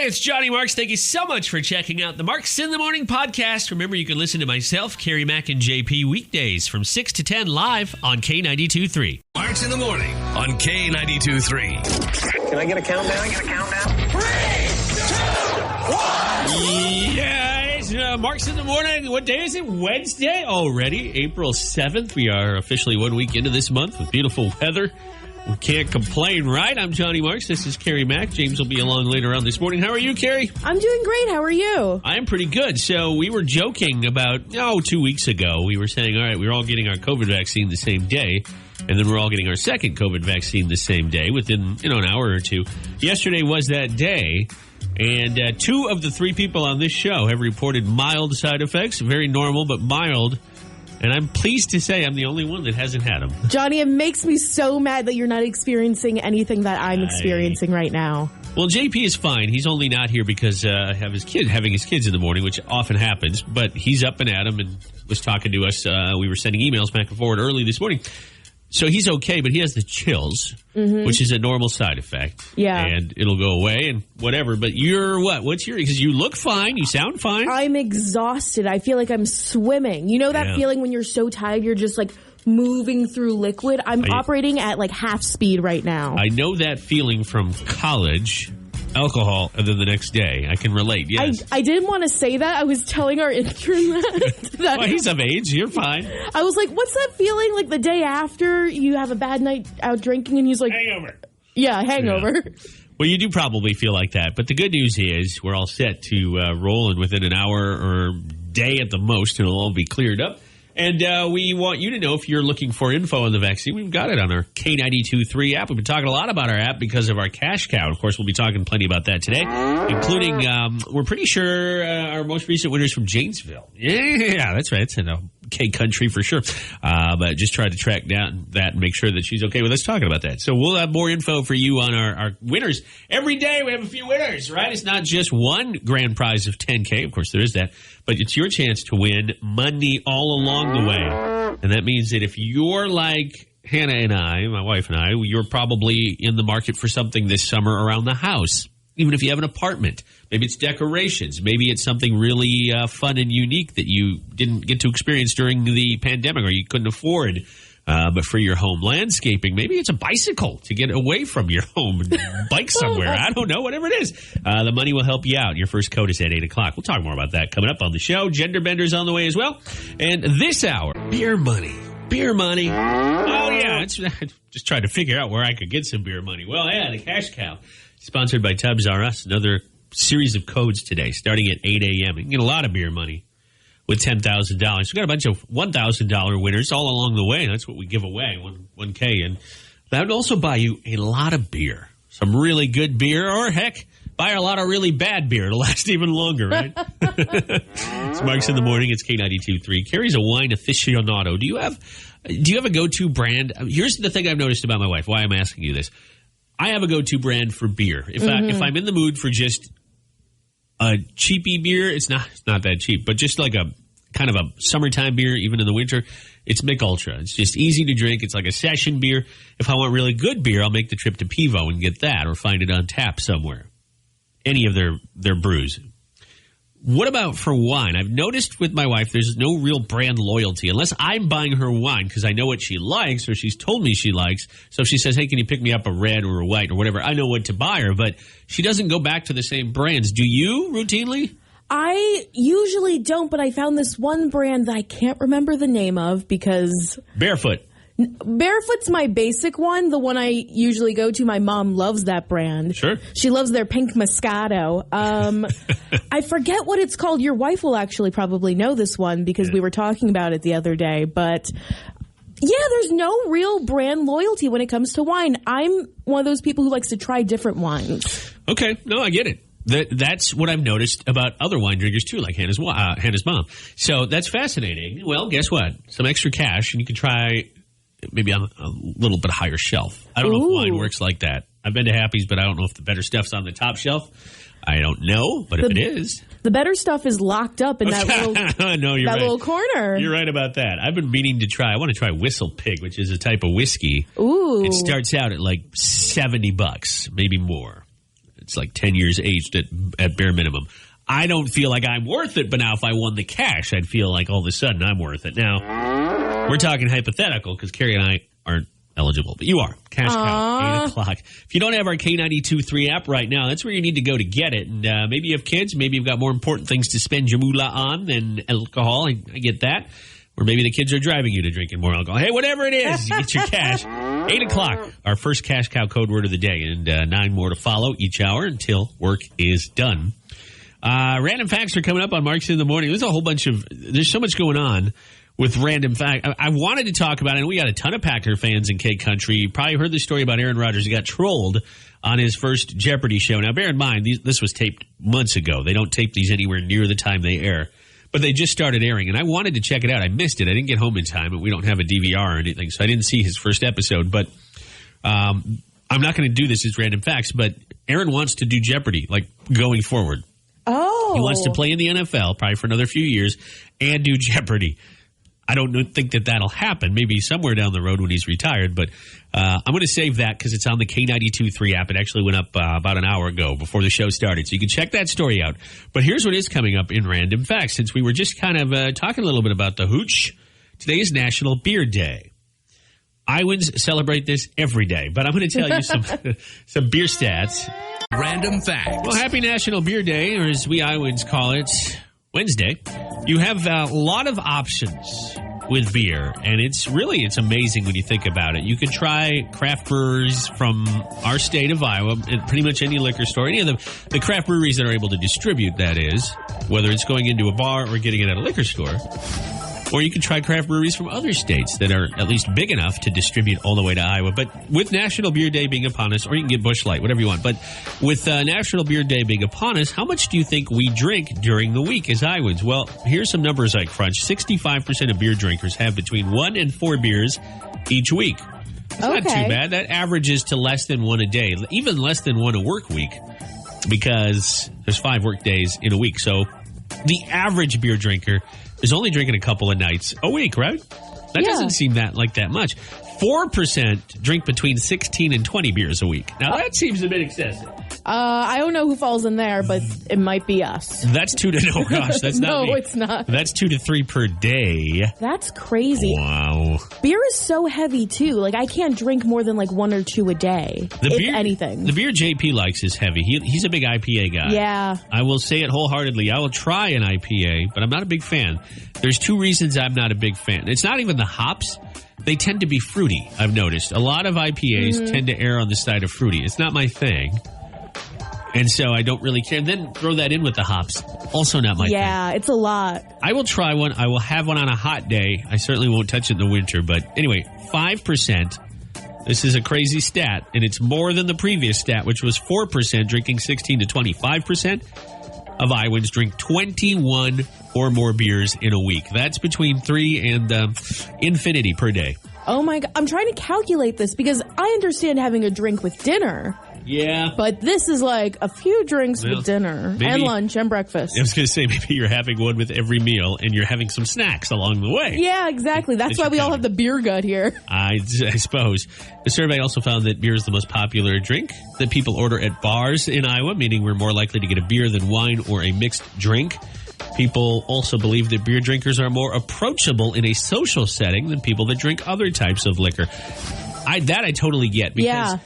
Hey, it's Johnny Marks. Thank you so much for checking out the Marks in the Morning podcast. Remember, you can listen to myself, Carrie Mack, and JP weekdays from 6 to 10 live on K92.3. Marks in the Morning on K92.3. Can I get a countdown? 3, 2, 1. Yeah, it's Marks in the Morning. What day is it? Wednesday already, April 7th. We are officially 1 week into this month with beautiful weather. We can't complain, right? I'm Johnny Marks. This is Carrie Mack. James will be along later on this morning. How are you, Carrie? I'm doing great. How are you? I'm pretty good. So we were joking about, 2 weeks ago. We were saying, all right, we're all getting our COVID vaccine the same day. And then we're all getting our second COVID vaccine the same day within, an hour or two. Yesterday was that day. And 2 of the 3 people on this show have reported mild side effects. Very normal, but mild. And I'm pleased to say I'm the only one that hasn't had them. Johnny, it makes me so mad that you're not experiencing anything that I'm experiencing right now. Well, JP is fine. He's only not here because having his kids in the morning, which often happens. But he's up and at 'em and was talking to us. We were sending emails back and forward early this morning. So he's okay, but he has the chills, which is a normal side effect. Yeah. And it'll go away and whatever. But you're what? What's your... Because you look fine. You sound fine. I'm exhausted. I feel like I'm swimming. You know that feeling when you're so tired, you're just like moving through liquid? I'm operating at like half speed right now. I know that feeling from college. Alcohol, and then the next day. I can relate, yes. I didn't want to say that. I was telling our intern that. Well, he's of age. You're fine. I was like, what's that feeling like the day after you have a bad night out drinking? And he's like... Hangover. Yeah, hangover. Yeah. Well, you do probably feel like that. But the good news is we're all set to roll, and within an hour or day at the most, it'll all be cleared up. And we want you to know if you're looking for info on the vaccine, we've got it on our K92.3 app. We've been talking a lot about our app because of our cash cow. Of course, we'll be talking plenty about that today, including, we're pretty sure our most recent winners from Janesville. Yeah, that's right. It's in a K country for sure. But just tried to track down that and make sure that she's okay with us talking about that. So we'll have more info for you on our winners. Every day we have a few winners, right? It's not just one grand prize of $10K. Of course, there is that. But it's your chance to win money all along the way. And that means that if you're like Hannah and I, my wife and I, you're probably in the market for something this summer around the house. Even if you have an apartment. Maybe it's decorations. Maybe it's something really fun and unique that you didn't get to experience during the pandemic or you couldn't afford. But for your home landscaping, maybe it's a bicycle to get away from your home and bike somewhere. I don't know, whatever it is. The money will help you out. Your first code is at 8 o'clock. We'll talk more about that coming up on the show. Gender Bender's on the way as well. And this hour, beer money. Beer money. Oh, yeah. Just trying to figure out where I could get some beer money. Well, yeah, the cash cow. Sponsored by Tubbs R Us. Another series of codes today, starting at 8 a.m. You can get a lot of beer money with $10,000. We've got a bunch of $1,000 winners all along the way. That's what we give away, 1K. And that would also buy you a lot of beer. Some really good beer, or heck, buy a lot of really bad beer. It'll last even longer, right? It's Marks in the Morning. It's K92.3. Carrie's a wine aficionado. Do you have a go-to brand? Here's the thing I've noticed about my wife, why I'm asking you this. I have a go-to brand for beer. If I'm in the mood for just a cheapy beer, it's not that cheap, but just like a kind of a summertime beer, even in the winter, it's Mick Ultra. It's just easy to drink. It's like a session beer. If I want really good beer, I'll make the trip to Pivo and get that, or find it on tap somewhere. Any of their brews. What about for wine? I've noticed with my wife, there's no real brand loyalty unless I'm buying her wine because I know what she likes or she's told me she likes. So if she says, hey, can you pick me up a red or a white or whatever, I know what to buy her, but she doesn't go back to the same brands. Do you routinely? I usually don't, but I found this one brand that I can't remember the name of because... Barefoot. Barefoot's my basic one, the one I usually go to. My mom loves that brand. Sure. She loves their pink Moscato. I forget what it's called. Your wife will actually probably know this one because we were talking about it the other day. But yeah, there's no real brand loyalty when it comes to wine. I'm one of those people who likes to try different wines. Okay. No, I get it. That's what I've noticed about other wine drinkers, too, like Hannah's mom. So that's fascinating. Well, guess what? Some extra cash, and you can try... maybe on a little bit higher shelf. I don't know if wine works like that. I've been to Happy's, but I don't know if the better stuff's on the top shelf. I don't know, but if it is... The better stuff is locked up in that little, no, you're right. Little corner. You're right about that. I've been meaning to try... I want to try Whistle Pig, which is a type of whiskey. Ooh. It starts out at like $70, maybe more. It's like 10 years aged at bare minimum. I don't feel like I'm worth it, but now if I won the cash, I'd feel like all of a sudden I'm worth it. Now, we're talking hypothetical because Carrie and I aren't eligible, but you are. Cash cow, 8 o'clock. If you don't have our K92.3 app right now, that's where you need to go to get it. And maybe you have kids. Maybe you've got more important things to spend your moolah on than alcohol. I get that. Or maybe the kids are driving you to drinking more alcohol. Hey, whatever it is, you get your cash. 8 o'clock, our first cash cow code word of the day. And 9 more to follow each hour until work is done. Random facts are coming up on Marks in the Morning. There's so much going on with random fact. I wanted to talk about it, and we got a ton of Packer fans in K Country. You probably heard the story about Aaron Rodgers. He got trolled on his first Jeopardy show. Now, bear in mind, this was taped months ago. They don't tape these anywhere near the time they air. But they just started airing, and I wanted to check it out. I missed it. I didn't get home in time, and we don't have a DVR or anything, so I didn't see his first episode. But I'm not going to do this as random facts, but Aaron wants to do Jeopardy, like, going forward. Oh. He wants to play in the NFL, probably for another few years, and do Jeopardy. I don't think that'll happen. Maybe somewhere down the road when he's retired. But I'm going to save that because it's on the K92.3 app. It actually went up about an hour ago before the show started. So you can check that story out. But here's what is coming up in Random Facts. Since we were just kind of talking a little bit about the hooch, today is National Beer Day. Iowans celebrate this every day. But I'm going to tell you some beer stats. Random Facts. Well, happy National Beer Day, or as we Iowans call it, Wednesday. You have a lot of options with beer, and it's amazing when you think about it. You can try craft breweries from our state of Iowa, and pretty much any liquor store, any of the craft breweries that are able to distribute, that is, whether it's going into a bar or getting it at a liquor store. Or you can try craft breweries from other states that are at least big enough to distribute all the way to Iowa. But with National Beer Day being upon us, or you can get Busch Light, whatever you want. But with National Beer Day being upon us, how much do you think we drink during the week as Iowans? Well, here's some numbers I crunched. 65% of beer drinkers have between 1 and 4 beers each week. It's not too bad. That averages to less than 1 a day, even less than 1 a work week, because there's 5 work days in a week. So the average beer drinker is only drinking a couple of nights a week, right? That doesn't seem that much. 4% drink between 16 and 20 beers a week. Now, that seems a bit excessive. I don't know who falls in there, but it might be us. That's 2 to... Oh, gosh, that's not me. No, it's not. That's 2 to 3 per day. That's crazy. Wow. Beer is so heavy, too. Like, I can't drink more than, 1 or 2 a day, if anything. The beer JP likes is heavy. He's a big IPA guy. Yeah. I will say it wholeheartedly. I will try an IPA, but I'm not a big fan. There's 2 reasons I'm not a big fan. It's not even the hops. They tend to be fruity, I've noticed. A lot of IPAs tend to err on the side of fruity. It's not my thing. And so I don't really care. Then throw that in with the hops. Also not my thing. Yeah, it's a lot. I will try one. I will have one on a hot day. I certainly won't touch it in the winter. But anyway, 5%. This is a crazy stat. And it's more than the previous stat, which was 4% drinking 16 to 25% of Iowans drink 21 or more beers in a week. That's between 3 and infinity per day. Oh my God. I'm trying to calculate this because I understand having a drink with dinner. Yeah. But this is like a few drinks with dinner and lunch and breakfast. I was going to say, maybe you're having one with every meal and you're having some snacks along the way. Yeah, exactly. That's why we all have the beer gut here. I suppose. The survey also found that beer is the most popular drink that people order at bars in Iowa, meaning we're more likely to get a beer than wine or a mixed drink. People also believe that beer drinkers are more approachable in a social setting than people that drink other types of liquor. I totally get, because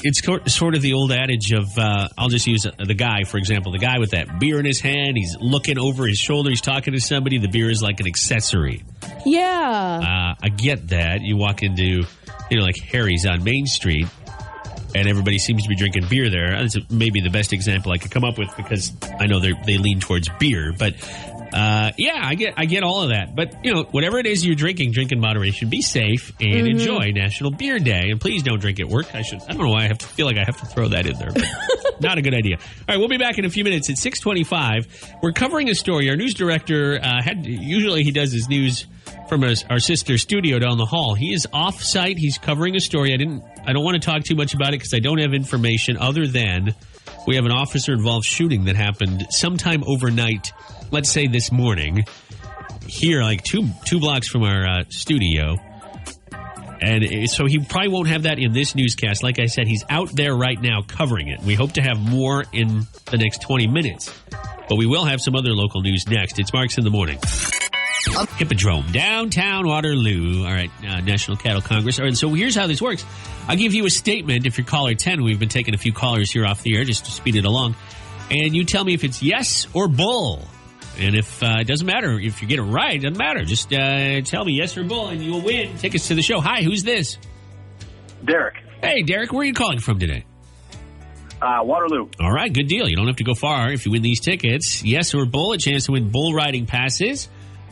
it's sort of the old adage of, I'll just use the guy, for example, the guy with that beer in his hand, he's looking over his shoulder, he's talking to somebody, the beer is like an accessory. Yeah. I get that. You walk into, like Harry's on Main Street, and everybody seems to be drinking beer there. That's maybe the best example I could come up with, because I know they lean towards beer. But, I get all of that. But, whatever it is you're drinking, drink in moderation. Be safe and enjoy National Beer Day. And please don't drink at work. I don't know why I feel like I have to throw that in there. But not a good idea. All right, we'll be back in a few minutes at 6:25. We're covering a story. Our news director, usually he does his news from our sister studio down the hall. He is off-site. He's covering a story. I don't want to talk too much about it because I don't have information other than we have an officer-involved shooting that happened sometime overnight, let's say this morning, here, like two blocks from our studio. And so he probably won't have that in this newscast. Like I said, he's out there right now covering it. We hope to have more in the next 20 minutes. But we will have some other local news next. It's Marks in the Morning. Hippodrome, downtown Waterloo. All right, National Cattle Congress. All right, so here's how this works. I'll give you a statement if you're caller 10. We've been taking a few callers here off the air just to speed it along. And you tell me if it's yes or bull. And if it doesn't matter, if you get it right, it doesn't matter. Just tell me yes or bull and you'll win tickets to the show. Hi, who's this? Derek. Hey, Derek, where are you calling from today? Waterloo. All right, good deal. You don't have to go far if you win these tickets. Yes or bull, a chance to win bull riding passes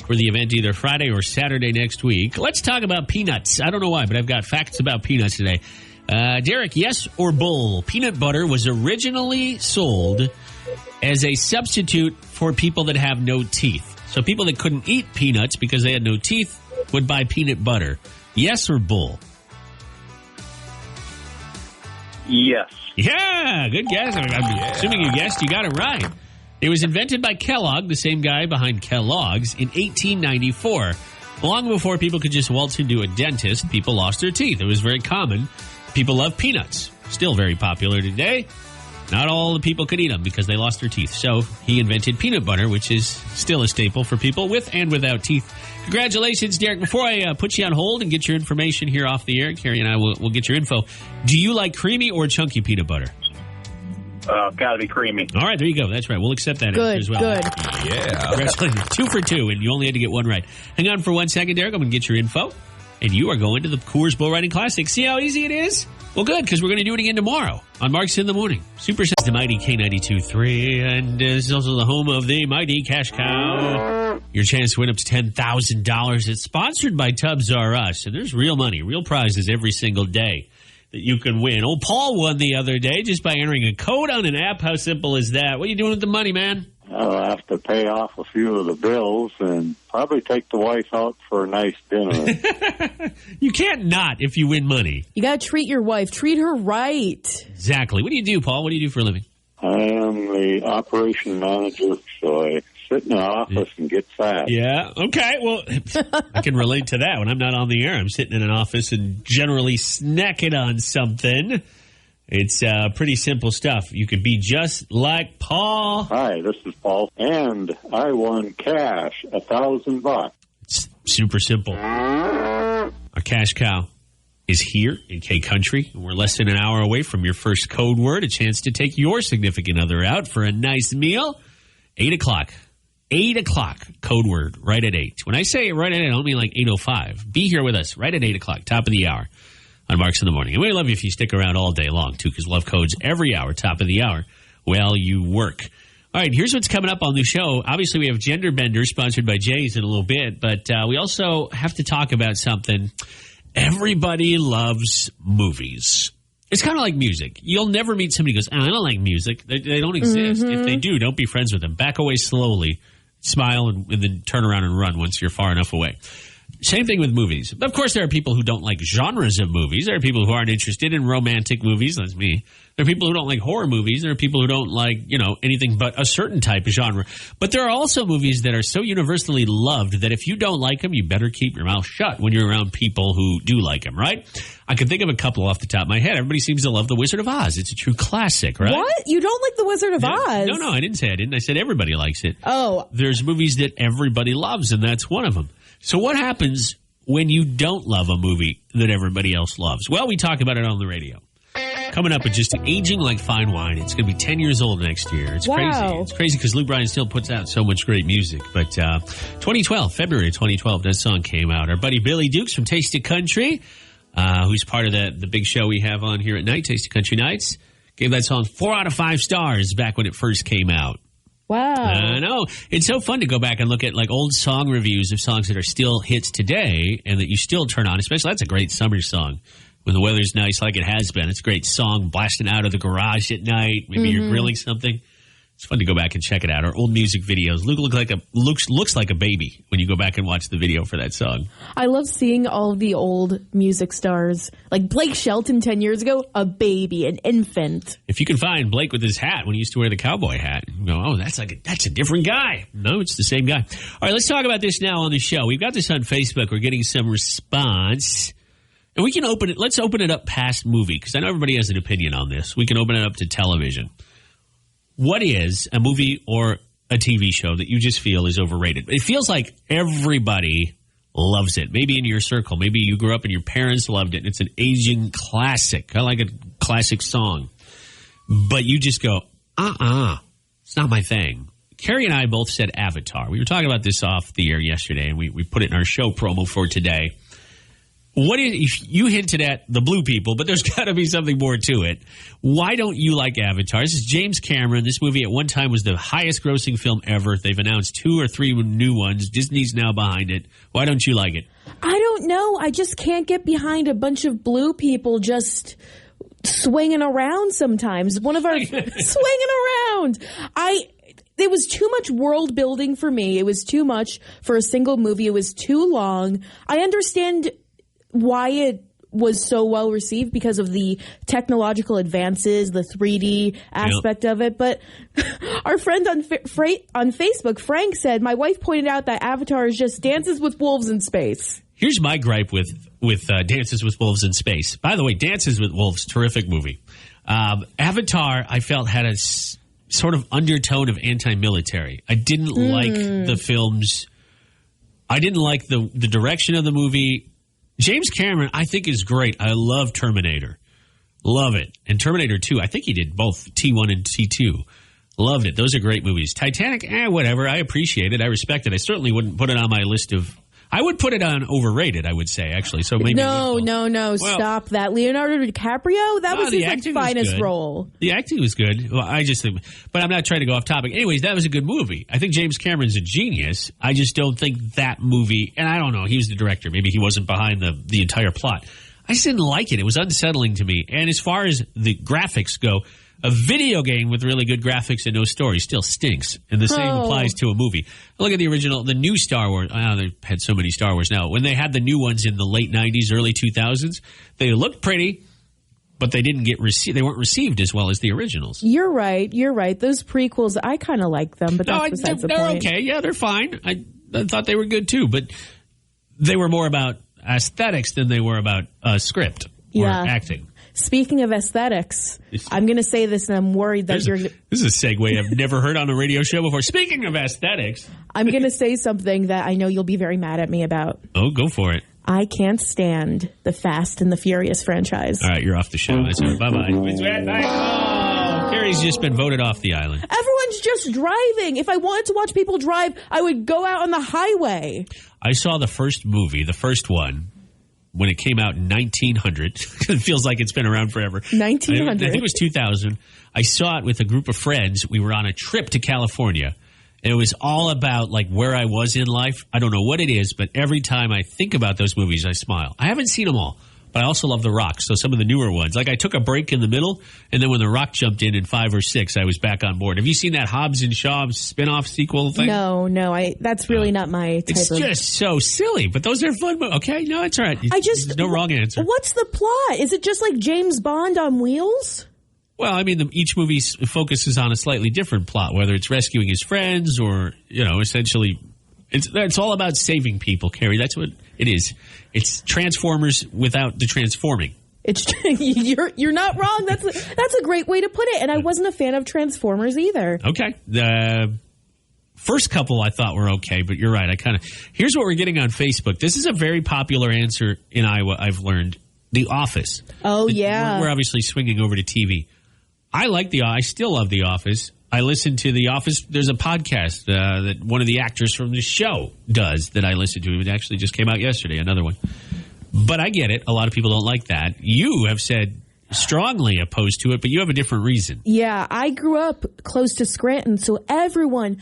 for the event either Friday or Saturday next week. Let's talk about peanuts. I don't know why, but I've got facts about peanuts today. Derek, yes or bull, peanut butter was originally sold as a substitute for people that have no teeth. So people that couldn't eat peanuts because they had no teeth would buy peanut butter. Yes or bull? Yes. Yeah, good guess. I'm assuming you guessed. You got it right. It was invented by Kellogg, the same guy behind Kellogg's, in 1894. Long before people could just waltz into a dentist, people lost their teeth. It was very common. People love peanuts. Still very popular today. Not all the people could eat them because they lost their teeth. So he invented peanut butter, which is still a staple for people with and without teeth. Congratulations, Derek. Before I put you on hold and get your information here off the air, Carrie and I will get your info. Do you like creamy or chunky peanut butter? Got to be creamy. All right, there you go. That's right. We'll accept that answer as well. Good. Yeah. Congratulations. 2 for 2, and you only had to get one right. Hang on for 1 second, Derek. I'm going to get your info, and you are going to the Coors Bull Riding Classic. See how easy it is? Well, good, because we're going to do it again tomorrow on Marks in the Morning. Super Sense, the mighty K92.3, and this is also the home of the mighty Cash Cow. Your chance to win up to $10,000. It's sponsored by Tubbs R Us, and there's real money, real prizes every single day that you can win. Old Paul won the other day just by entering a code on an app. How simple is that? What are you doing with the money, man? I'll have to pay off a few of the bills and probably take the wife out for a nice dinner. You can't not if you win money. You got to treat your wife. Treat her right. Exactly. What do you do, Paul? What do you do for a living? I am the operation manager, so I sit in the office and get fat. Yeah. Okay. Well, I can relate to that. When I'm not on the air, I'm sitting in an office and generally snacking on something. It's pretty simple stuff. You could be just like Paul. Hi, this is Paul, and I won cash, $1,000. It's super simple. Our Cash Cow is here in K Country. We're less than an hour away from your first code word, a chance to take your significant other out for a nice meal. 8 o'clock. 8 o'clock, code word, right at 8. When I say right at 8, I don't mean like 8:05. Be here with us right at 8 o'clock, top of the hour on Marks in the Morning. And we love you if you stick around all day long, too, because love codes every hour, top of the hour, while you work. All right, here's what's coming up on the show. Obviously, we have Gender Bender, sponsored by Jay's in a little bit, but we also have to talk about something. Everybody loves movies. It's kind of like music. You'll never meet somebody who goes, I don't like music. They don't exist. If they do, don't be friends with them. Back away slowly, smile, and then turn around and run once you're far enough away. Same thing with movies. Of course, there are people who don't like genres of movies. There are people who aren't interested in romantic movies. That's me. There are people who don't like horror movies. There are people who don't like, anything but a certain type of genre. But there are also movies that are so universally loved that if you don't like them, you better keep your mouth shut when you're around people who do like them, right? I can think of a couple off the top of my head. Everybody seems to love The Wizard of Oz. It's a true classic, right? What? You don't like The Wizard of Oz? No, I didn't say I didn't. I said everybody likes it. Oh. There's movies that everybody loves, and that's one of them. So what happens when you don't love a movie that everybody else loves? Well, we talk about it on the radio. Coming up, it's just aging like fine wine. It's going to be 10 years old next year. It's crazy. It's crazy because Luke Bryan still puts out so much great music. But February 2012, that song came out. Our buddy Billy Dukes from Taste of Country, who's part of the big show we have on here at night, Taste of Country Nights, gave that song 4 out of 5 stars back when it first came out. Wow. I know. It's so fun to go back and look at like old song reviews of songs that are still hits today and that you still turn on. Especially, that's a great summer song. When the weather's nice like it has been. It's a great song, blasting out of the garage at night. Maybe you're grilling something. It's fun to go back and check it out. Or old music videos. Luke looks like a baby when you go back and watch the video for that song. I love seeing all of the old music stars. Like Blake Shelton 10 years ago, a baby, an infant. If you can find Blake with his hat when he used to wear the cowboy hat, you go, oh, that's a different guy. No, it's the same guy. All right, let's talk about this now on the show. We've got this on Facebook. We're getting some response. And we can open it. Let's open it up past movie, because I know everybody has an opinion on this. We can open it up to television. What is a movie or a TV show that you just feel is overrated? It feels like everybody loves it. Maybe in your circle. Maybe you grew up and your parents loved it. It's an aging classic. I like a classic song. But you just go, it's not my thing. Carrie and I both said Avatar. We were talking about this off the air yesterday, and we put it in our show promo for today. You hinted at the blue people, but there's got to be something more to it. Why don't you like Avatar? This is James Cameron. This movie at one time was the highest grossing film ever. They've announced 2 or 3 new ones. Disney's now behind it. Why don't you like it? I don't know. I just can't get behind a bunch of blue people just swinging around sometimes. One of our swinging around. There was too much world building for me. It was too much for a single movie. It was too long. I understand why it was so well received because of the technological advances, the 3D aspect of it. But our friend on Facebook, Frank, said, my wife pointed out that Avatar is just Dances with Wolves in space. Here's my gripe with Dances with Wolves in Space. By the way, Dances with Wolves, terrific movie. Avatar, I felt, had a sort of undertone of anti-military. I didn't like the films. I didn't like the direction of the movie. James Cameron, I think, is great. I love Terminator. Love it. And Terminator 2, I think he did both T1 and T2. Loved it. Those are great movies. Titanic, whatever. I appreciate it. I respect it. I certainly wouldn't put it on my list of... I would put it on overrated, I would say, actually. So maybe No. Stop that. Leonardo DiCaprio? That was his finest role. The acting was good. Well, but I'm not trying to go off topic. Anyways, that was a good movie. I think James Cameron's a genius. I just don't think that movie, and I don't know, he was the director. Maybe he wasn't behind the entire plot. I just didn't like it. It was unsettling to me. And as far as the graphics go, a video game with really good graphics and no story still stinks. And the same applies to a movie. Look at the original, the new Star Wars. They've had so many Star Wars now. When they had the new ones in the late 90s, early 2000s, they looked pretty, but they didn't get they weren't received as well as the originals. You're right. Those prequels, I kind of like them, but that's besides the point. They're okay. Yeah, they're fine. I thought they were good too, but they were more about aesthetics than they were about script or acting. Speaking of aesthetics, I'm going to say this, and I'm worried that This is a segue I've never heard on a radio show before. Speaking of aesthetics. I'm going to say something that I know you'll be very mad at me about. Oh, go for it. I can't stand the Fast and the Furious franchise. All right, you're off the show. That's all right. Bye-bye. Oh, Carrie's just been voted off the island. Everyone's just driving. If I wanted to watch people drive, I would go out on the highway. I saw the first movie, the first one, when it came out in 1900. It feels like it's been around forever. 1900. I think it was 2000. I saw it with a group of friends. We were on a trip to California. And it was all about like where I was in life. I don't know what it is, but every time I think about those movies, I smile. I haven't seen them all, but I also love The Rock. So some of the newer ones. Like I took a break in the middle, and then when The Rock jumped in 5 or 6, I was back on board. Have you seen that Hobbs and Shaw spin-off sequel thing? No. That's really not my type It's just so silly, but those are fun. Okay, no, it's all right. There's no wrong answer. What's the plot? Is it just like James Bond on wheels? Well, I mean, each movie focuses on a slightly different plot, whether it's rescuing his friends or, essentially, it's all about saving people, Carrie. That's what it is. It's Transformers without the transforming. You're not wrong. That's a great way to put it. And I wasn't a fan of Transformers either. Okay. The first couple I thought were okay, but you're right. Here's what we're getting on Facebook. This is a very popular answer in Iowa, I've learned. The Office. Oh, yeah. We're obviously swinging over to TV. I still love The Office. I listen to The Office. There's a podcast that one of the actors from the show does that I listen to. It actually just came out yesterday, another one. But I get it. A lot of people don't like that. You have said strongly opposed to it, but you have a different reason. Yeah, I grew up close to Scranton, so everyone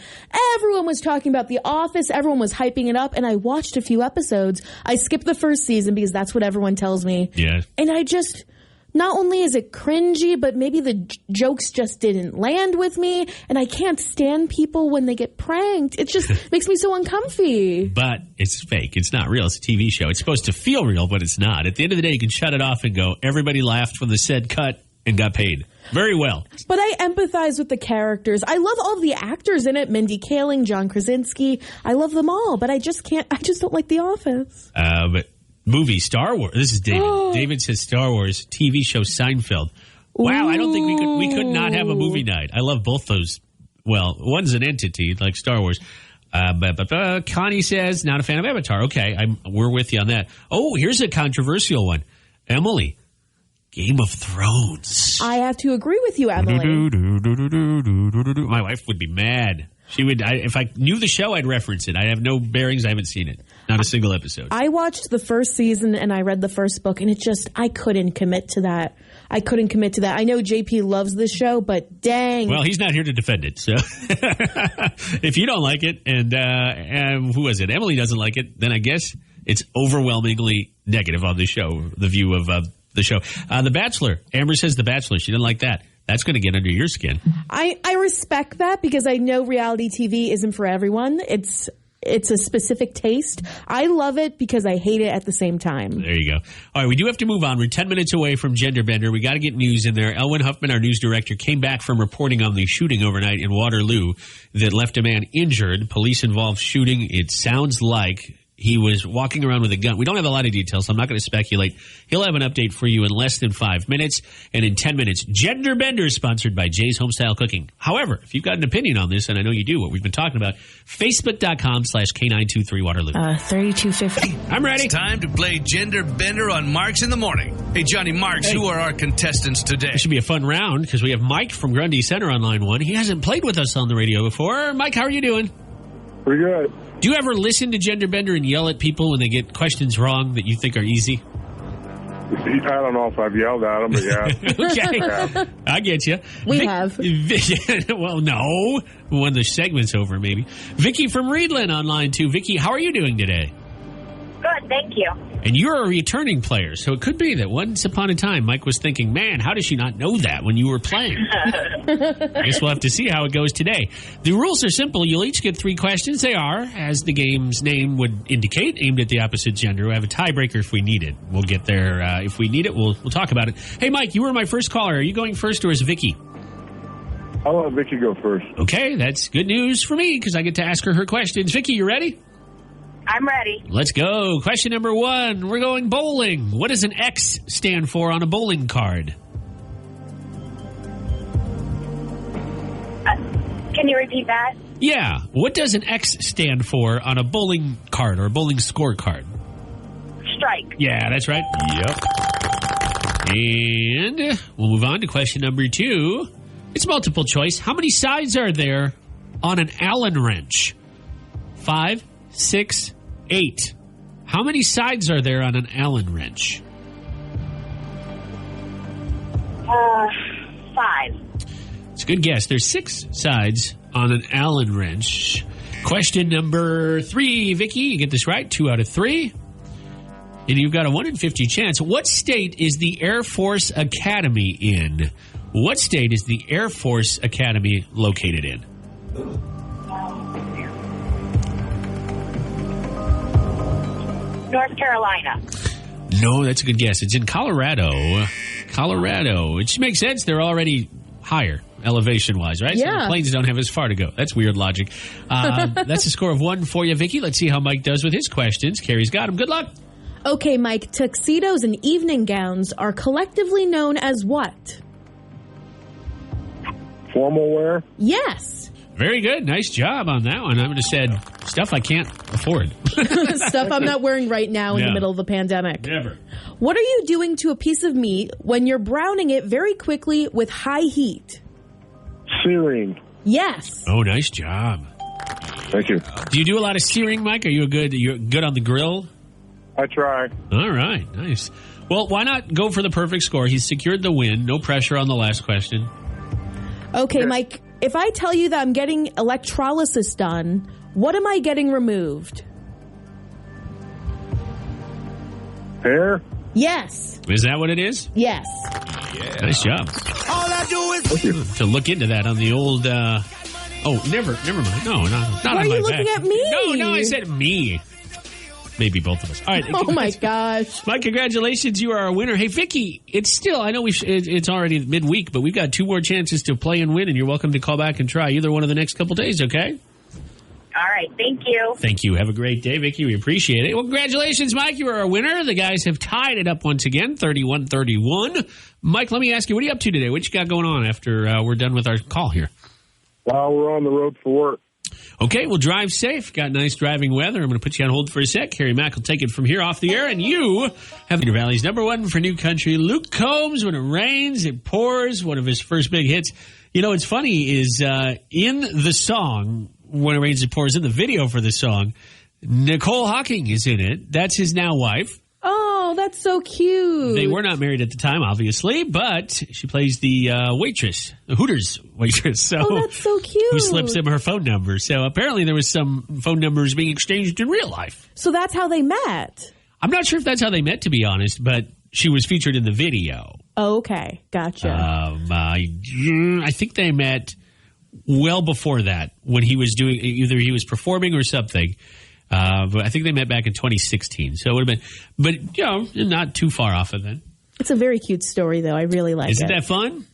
was talking about The Office. Everyone was hyping it up, and I watched a few episodes. I skipped the first season because that's what everyone tells me. Yeah. And not only is it cringy, but maybe the jokes just didn't land with me, and I can't stand people when they get pranked. It just makes me so uncomfy. But it's fake. It's not real. It's a TV show. It's supposed to feel real, but it's not. At the end of the day, you can shut it off and go, everybody laughed when the set cut and got paid. Very well. But I empathize with the characters. I love all of the actors in it. Mindy Kaling, John Krasinski. I love them all, but I just don't like The Office. But Movie, Star Wars. This is David. David says Star Wars, TV show Seinfeld. Wow, I don't think we could not have a movie night. I love both those. Well, one's an entity, like Star Wars. But Connie says, not a fan of Avatar. Okay, we're with you on that. Oh, here's a controversial one. Emily, Game of Thrones. I have to agree with you, Emily. My wife would be mad. She would. If I knew the show, I'd reference it. I have no bearings. I haven't seen it. Not a single episode. I watched the first season and I read the first book, and I couldn't commit to that. I know JP loves this show, but dang. Well, he's not here to defend it. So if you don't like it, and who was it? Emily doesn't like it, then I guess it's overwhelmingly negative on the show, the view of the show. The Bachelor. Amber says The Bachelor. She didn't like that. That's going to get under your skin. I respect that because I know reality TV isn't for everyone. It's a specific taste. I love it because I hate it at the same time. There you go. All right, we do have to move on. We're 10 minutes away from Gender Bender. We got to get news in there. Elwyn Huffman, our news director, came back from reporting on the shooting overnight in Waterloo that left a man injured. Police-involved shooting. It sounds like he was walking around with a gun. We don't have a lot of details, so I'm not going to speculate. He'll have an update for you in less than 5 minutes. And in 10 minutes, Gender Bender is sponsored by Jay's Homestyle Cooking. However, if you've got an opinion on this, and I know you do, what we've been talking about, Facebook.com/K923 Waterloo. 3250. I'm ready. It's time to play Gender Bender on Marks in the Morning. Hey, Johnny Marks, who are our contestants today? This should be a fun round because we have Mike from Grundy Center on line 1. He hasn't played with us on the radio before. Mike, how are you doing? Pretty good. Do you ever listen to Gender Bender and yell at people when they get questions wrong that you think are easy? I don't know if I've yelled at him, but yeah. Okay. Yeah. I get you. We have. Well, no. When the segment's over, maybe. Vicky from Reedland on line 2. Vicky, how are you doing today? Good, thank you. And you're a returning player, so it could be that once upon a time Mike was thinking, man, how does she not know that when you were playing? I guess we'll have to see how it goes today. The rules are simple. You'll each get 3 questions. They are, as the game's name would indicate, aimed at the opposite gender. We'll have a tiebreaker if we need it. We'll get there. If we need it, we'll talk about it. Hey, Mike, you were my first caller. Are you going first or is Vicky? I'll let Vicky go first. Okay, that's good news for me because I get to ask her questions. Vicky, you ready? I'm ready. Let's go. Question number 1. We're going bowling. What does an X stand for on a bowling card? Can you repeat that? Yeah. What does an X stand for on a bowling card or a bowling scorecard? Strike. Yeah, that's right. Yep. And we'll move on to question number 2. It's multiple choice. How many sides are there on an Allen wrench? 5, 6, 8. How many sides are there on an Allen wrench? 5. It's a good guess. There's 6 sides on an Allen wrench. Question number 3, Vicky. You get this right. 2 out of 3. And you've got a 1 in 50 chance. What state is the Air Force Academy in? What state is the Air Force Academy located in? North Carolina. No, that's a good guess. It's in Colorado. Colorado. Which makes sense. They're already higher elevation-wise, right? Yeah. So the planes don't have as far to go. That's weird logic. That's a score of 1 for you, Vicky. Let's see how Mike does with his questions. Carrie's got him. Good luck. Okay, Mike, tuxedos and evening gowns are collectively known as what? Formal wear? Yes. Very good. Nice job on that one. I would have said stuff I can't afford. Stuff I'm not wearing right now in the middle of the pandemic. Never. What are you doing to a piece of meat when you're browning it very quickly with high heat? Searing. Yes. Oh, nice job. Thank you. Do you do a lot of searing, Mike? You're good on the grill? I try. All right. Nice. Well, why not go for the perfect score? He's secured the win. No pressure on the last question. Okay, Mike, if I tell you that I'm getting electrolysis done, what am I getting removed? Hair? Yes. Is that what it is? Yes. Yeah. Nice job. All I do is Thank you. To look into that on the old... never mind. No, not Why on are my you looking back. at me? No, I said me. Maybe both of us. All right. Oh, my gosh. Mike, congratulations. You are our winner. Hey, Vicky, it's still, I know it's already midweek, but we've got 2 more chances to play and win, and you're welcome to call back and try either one of the next couple days, okay? All right. Thank you. Thank you. Have a great day, Vicki. We appreciate it. Well, congratulations, Mike. You are our winner. The guys have tied it up once again, 31-31. Mike, let me ask you, what are you up to today? What you got going on after we're done with our call here? We're on the road for work. Okay, well, drive safe. Got nice driving weather. I'm going to put you on hold for a sec. Carrie Mack will take it from here off the air, and you have your Valley's number one for new country, Luke Combs. When it rains, it pours. One of his first big hits. You know, what's funny is in the song, When It Rains, It Pours, in the video for the song, Nicole Hawking is in it. That's his now wife. Oh, that's so cute. They were not married at the time, obviously, but she plays the waitress, the Hooters waitress. So, that's so cute. Who slips him her phone number. So apparently there was some phone numbers being exchanged in real life. So that's how they met. I'm not sure if that's how they met, to be honest, but she was featured in the video. Oh, okay. Gotcha. I think they met well before that when he was doing, either he was performing or something. But I think they met back in 2016. So it would have been, but, you know, not too far off of then. It's a very cute story, though. I really like it. Isn't that fun?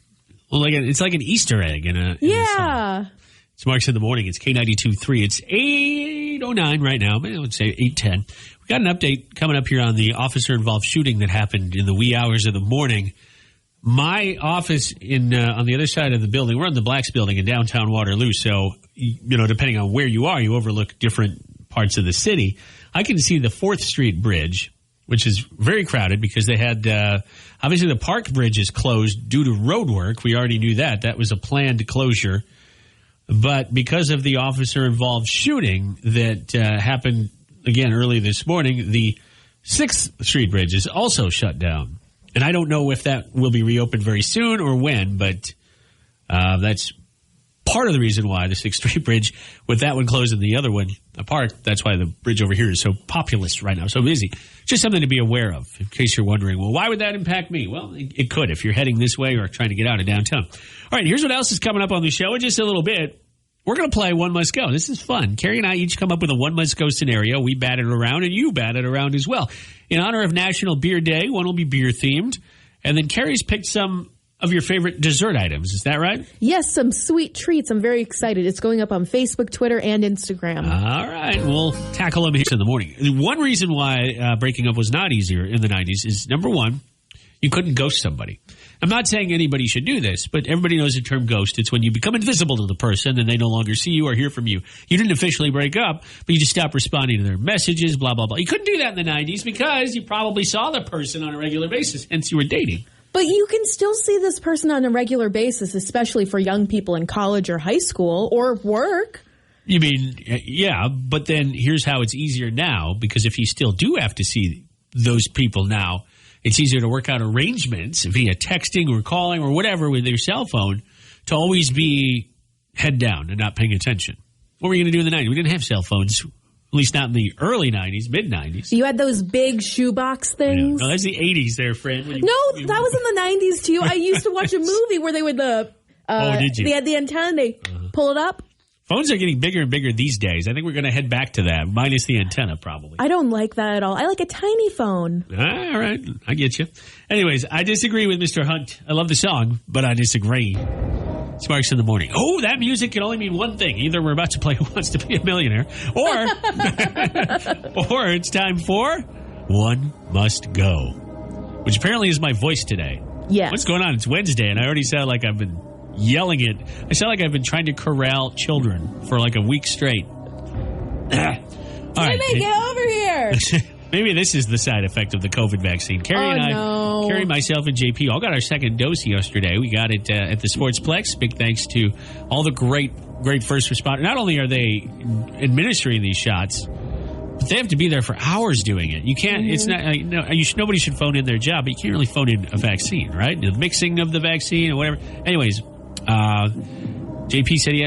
Well, it's like an Easter egg in a yeah. It's Marks in the Morning. It's K92.3. It's 8:09 right now. I would say 8:10. We got an update coming up here on the officer-involved shooting that happened in the wee hours of the morning. My office on the other side of the building, we're in the Blacks building in downtown Waterloo. So, you know, depending on where you are, you overlook different parts of the city. I can see the 4th Street Bridge, which is very crowded because they had, obviously the Park Bridge is closed due to road work. We already knew that. That was a planned closure. But because of the officer-involved shooting that happened, again, early this morning, the 6th Street Bridge is also shut down. And I don't know if that will be reopened very soon or when, but that's part of the reason why the 6th Street Bridge, with that one closed and the other one apart, that's why the bridge over here is so populous right now, so busy. Just something to be aware of, in case you're wondering, well, why would that impact me? Well, it could if you're heading this way or trying to get out of downtown. All right, here's what else is coming up on the show in just a little bit. We're going to play One Must Go. This is fun. Carrie and I each come up with a One Must Go scenario. We bat it around, and you bat it around as well. In honor of National Beer Day, one will be beer-themed. And then Carrie's picked some of your favorite dessert items. Is that right? Yes, some sweet treats. I'm very excited. It's going up on Facebook, Twitter, and Instagram. All right. We'll tackle them here in the morning. One reason why breaking up was not easier in the 90s is, number one, you couldn't ghost somebody. I'm not saying anybody should do this, but everybody knows the term ghost. It's when you become invisible to the person and they no longer see you or hear from you. You didn't officially break up, but you just stopped responding to their messages, blah, blah, blah. You couldn't do that in the 90s because you probably saw the person on a regular basis, hence you were dating. But you can still see this person on a regular basis, especially for young people in college or high school or work. You mean, yeah, but then here's how it's easier now, because if you still do have to see those people now, it's easier to work out arrangements via texting or calling or whatever with your cell phone to always be head down and not paying attention. What were you going to do in the 90s? We didn't have cell phones, at least not in the early 90s, mid-90s. You had those big shoebox things. No, that's the 80s there, friend. That was in the 90s, too. I used to watch a movie where they would, did you? They had the antenna, they pull it up. Phones are getting bigger and bigger these days. I think we're going to head back to that, minus the antenna probably. I don't like that at all. I like a tiny phone. All right. I get you. Anyways, I disagree with Mr. Hunt. I love the song, but I disagree. Sparks in the Morning. Oh, that music can only mean one thing. Either we're about to play Who Wants to Be a Millionaire, or or it's time for One Must Go, which apparently is my voice today. Yes. What's going on? It's Wednesday, and I already sound like I've been yelling it. I sound like I've been trying to corral children for like a week straight. All right. Jimmy, get over here. Maybe this is the side effect of the COVID vaccine. Carrie, myself, and JP all got our second dose yesterday. We got it at the Sportsplex. Big thanks to all the great first responders. Not only are they administering these shots, but they have to be there for hours doing it. You can't. It's not. Nobody should phone in their job, but you can't really phone in a vaccine, right? The mixing of the vaccine or whatever. Anyways, JP said he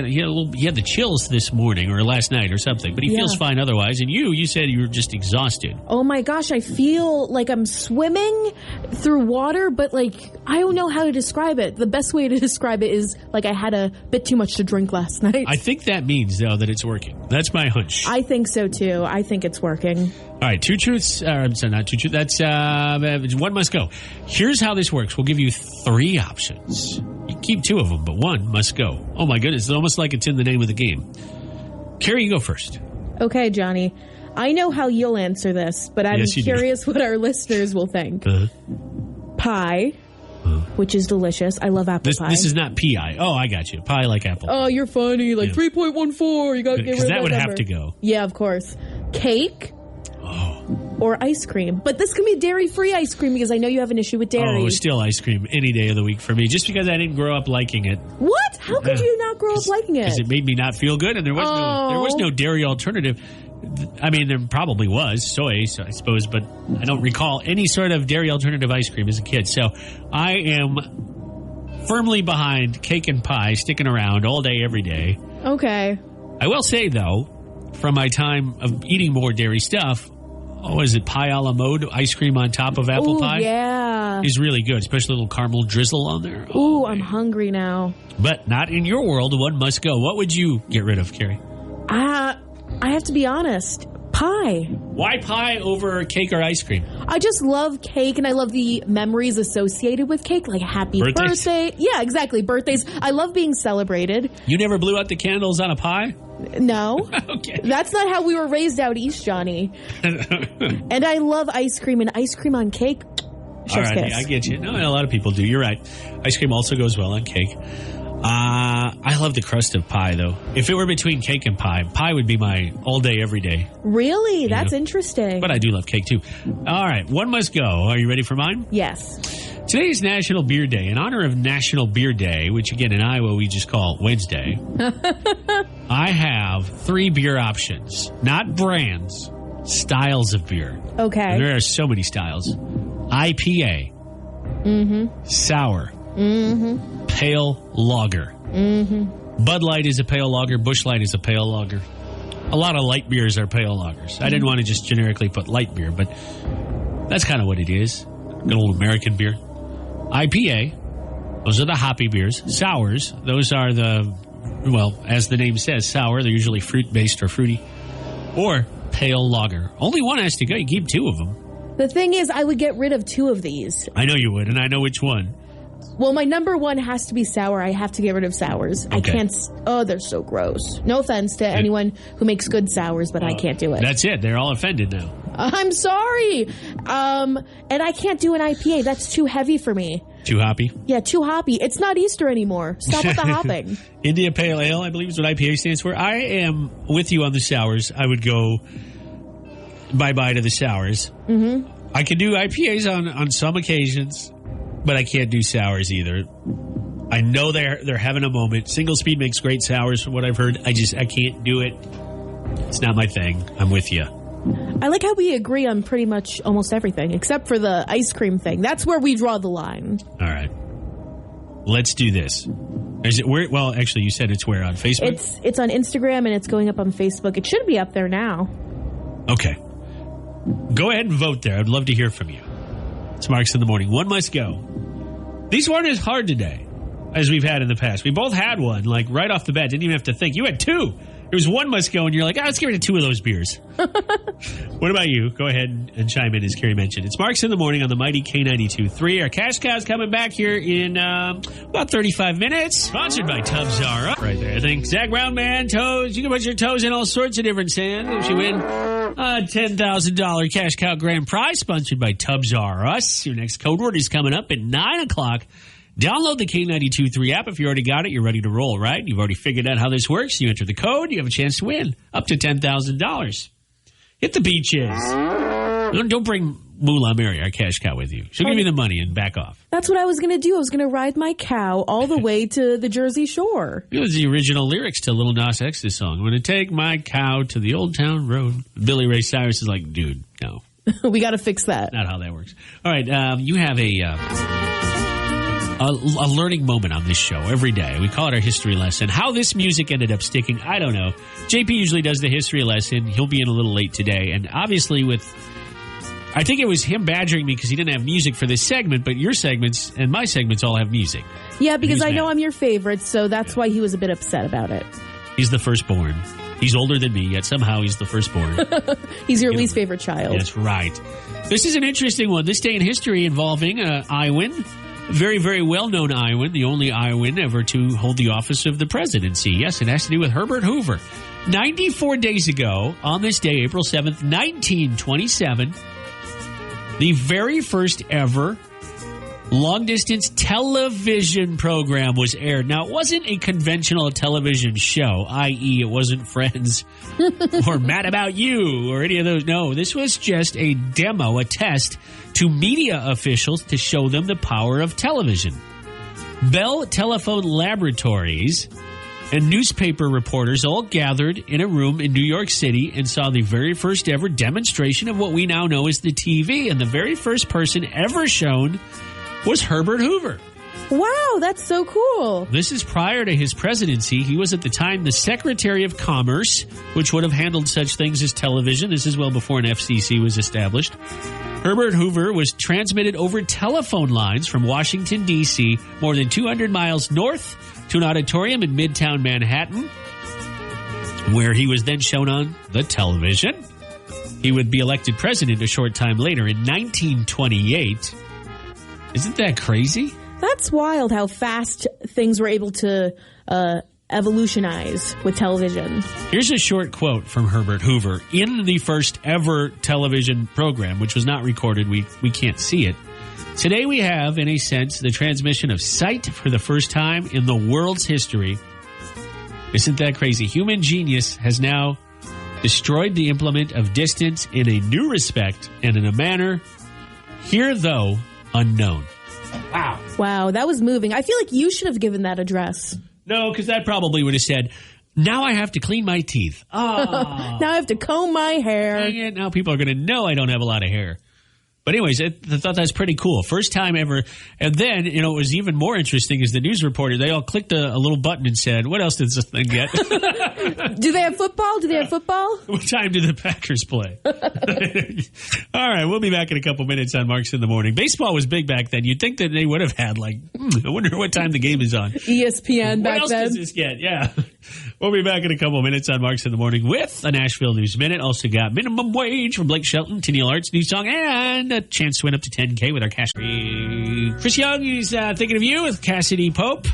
had the chills this morning or last night or something, but he feels fine otherwise. And you said you were just exhausted. Oh my gosh, I feel like I'm swimming through water, but like I don't know how to describe it. The best way to describe it is like I had a bit too much to drink last night. I think that means though that it's working. That's my hunch. I think so too. I think it's working. All right, two truths. I'm sorry, not two truths. That's one must go. Here's how this works. We'll give you 3 options. You keep 2 of them, but 1 must go. Oh my goodness, it's almost like it's in the name of the game. Carrie, you go first. Okay, Johnny. I know how you'll answer this, but I'm Yes, you do. curious what our listeners will think. Uh-huh. Pie, which is delicious. I love apple pie. This is not P.I. Oh, I got you. Pie like apple. Oh, you're funny. Like 3.14. You got to get rid of Because that would number. have to go. Yeah, of course. Cake Oh. or ice cream. But this can be dairy-free ice cream because I know you have an issue with dairy. Oh, still ice cream any day of the week for me, just because I didn't grow up liking it. What? How could you not grow up liking Because it? it made me not feel good, and there was no dairy alternative. I mean, there probably was soy, so I suppose, but I don't recall any sort of dairy alternative ice cream as a kid. So I am firmly behind cake and pie, sticking around all day, every day. Okay. I will say, though, from my time of eating more dairy stuff, is it pie a la mode, ice cream on top of apple Ooh, pie? yeah. Is really good, especially a little caramel drizzle on there. Ooh, I'm hungry now. But not in your world. One must go. What would you get rid of, Carrie? I have to be honest. Pie. Why pie over cake or ice cream? I just love cake, and I love the memories associated with cake, like a happy Birthdays? birthday. Yeah, exactly. Birthdays. I love being celebrated. You never blew out the candles on a pie? No. Okay. That's not how we were raised out east, Johnny. And I love ice cream, and ice cream on cake. All Chef's right, kiss. I get you. No, a lot of people do. You're right. Ice cream also goes well on cake. I love the crust of pie, though. If it were between cake and pie, pie would be my all day, every day. Really? That's Yeah. interesting. But I do love cake, too. All right, one must go. Are you ready for mine? Yes. Today is National Beer Day. In honor of National Beer Day, which again in Iowa we just call Wednesday, I have 3 beer options. Not brands, styles of beer. Okay. And there are so many styles. IPA. Sour. Pale lager. Bud Light is a pale lager. Busch Light is a pale lager. A lot of light beers are pale lagers. I didn't want to just generically put light beer, but that's kind of what it is. Good old American beer. IPA, those are the hoppy beers. Sours, those are as the name says, sour. They're usually fruit-based or fruity. Or pale lager. Only one has to go. You keep 2 of them. The thing is, I would get rid of 2 of these. I know you would, and I know which one. Well, my number 1 has to be sour. I have to get rid of sours. I Okay. can't. They're so gross. No offense to anyone who makes good sours, but I can't do it. That's it. They're all offended now. I'm sorry. And I can't do an IPA. That's too heavy for me. Too hoppy. Yeah, too hoppy. It's not Easter anymore. Stop with the hopping. India Pale Ale, I believe is what IPA stands for. I am with you on the sours. I would go bye-bye to the sours. Mm-hmm. I can do IPAs on some occasions, but I can't do sours either. I know they're having a moment. Single Speed makes great sours from what I've heard. I can't do it. It's not my thing. I'm with you. I like how we agree on pretty much almost everything, except for the ice cream thing. That's where we draw the line. All right. Let's do this. Is it where? Well, actually, you said it's where on Facebook? It's on Instagram and it's going up on Facebook. It should be up there now. Okay. Go ahead and vote there. I'd love to hear from you. It's Marks in the Morning. One must go. These weren't as hard today as we've had in the past. We both had one, like right off the bat. Didn't even have to think. You had 2. It was one must go, and you're like, let's get rid of 2 of those beers. What about you? Go ahead and chime in, as Carrie mentioned. It's Marks in the Morning on the mighty K92.3. Our Cash Cow's coming back here in about 35 minutes. Sponsored by Tubbs R Us. Right there. I think Zach Brown, man, toes. You can put your toes in all sorts of different sand if you win a $10,000 Cash Cow grand prize. Sponsored by Tubbs R Us. Your next code word is coming up at 9 o'clock. Download the K92.3 app. If you already got it, you're ready to roll, right? You've already figured out how this works. You enter the code, you have a chance to win up to $10,000. Hit the beaches. Don't bring Moolah Mary, our cash cow, with you. She'll give you the money and back off. That's what I was going to do. I was going to ride my cow all the way to the Jersey Shore. It was the original lyrics to Lil Nas X's song. I'm going to take my cow to the old town road. Billy Ray Cyrus is like, dude, no. We got to fix that. Not how that works. All right, you have a learning moment on this show every day. We call it our history lesson. How this music ended up sticking, I don't know. JP usually does the history lesson. He'll be in a little late today. And obviously I think it was him badgering me because he didn't have music for this segment, but your segments and my segments all have music. Yeah, because I mad. know I'm your favorite, so that's why he was a bit upset about it. He's the firstborn. He's older than me, yet somehow he's the firstborn. He's your least favorite child. That's right. This is an interesting one. This day in history involving Iowan. Very, very well-known Iowan, the only Iowan ever to hold the office of the presidency. Yes, it has to do with Herbert Hoover. 94 days ago, on this day, April 7th, 1927, the very first ever long-distance television program was aired. Now, it wasn't a conventional television show, i.e. it wasn't Friends or Mad About You or any of those. No, this was just a demo, a test to media officials to show them the power of television. Bell Telephone Laboratories and newspaper reporters all gathered in a room in New York City and saw the very first ever demonstration of what we now know as the TV. And the very first person ever shown was Herbert Hoover. Wow, that's so cool. This is prior to his presidency. He was at the time the Secretary of Commerce, which would have handled such things as television. This is well before an FCC was established. Herbert Hoover was transmitted over telephone lines from Washington, D.C., more than 200 miles north to an auditorium in Midtown Manhattan, where he was then shown on the television. He would be elected president a short time later in 1928. Isn't that crazy? That's wild how fast things were able to evolutionize with television. Here's a short quote from Herbert Hoover in the first ever television program, which was not recorded. We can't see it. Today we have, in a sense, the transmission of sight for the first time in the world's history. Isn't that crazy? Human genius has now destroyed the implement of distance in a new respect and in a manner here, though, unknown. Wow. Wow, that was moving. I feel like you should have given that address. No, because that probably would have said, now I have to clean my teeth. Oh. Now I have to comb my hair. Dang it, now people are going to know I don't have a lot of hair. But anyways, I thought that's pretty cool. First time ever. And then, it was even more interesting as the news reporter, they all clicked a little button and said, what else does this thing get? Do they have football? What time do the Packers play? All right, we'll be back in a couple minutes on Marks in the Morning. Baseball was big back then. You'd think that they would have had, I wonder what time the game is on. ESPN back then. What else does this get? Yeah. We'll be back in a couple minutes on Marks in the Morning with a Nashville News Minute. Also got Minimum Wage from Blake Shelton, Tennille Art's new song, and a chance to win up to $10K with our cash. Chris Young is thinking of you with Cassidy Pope.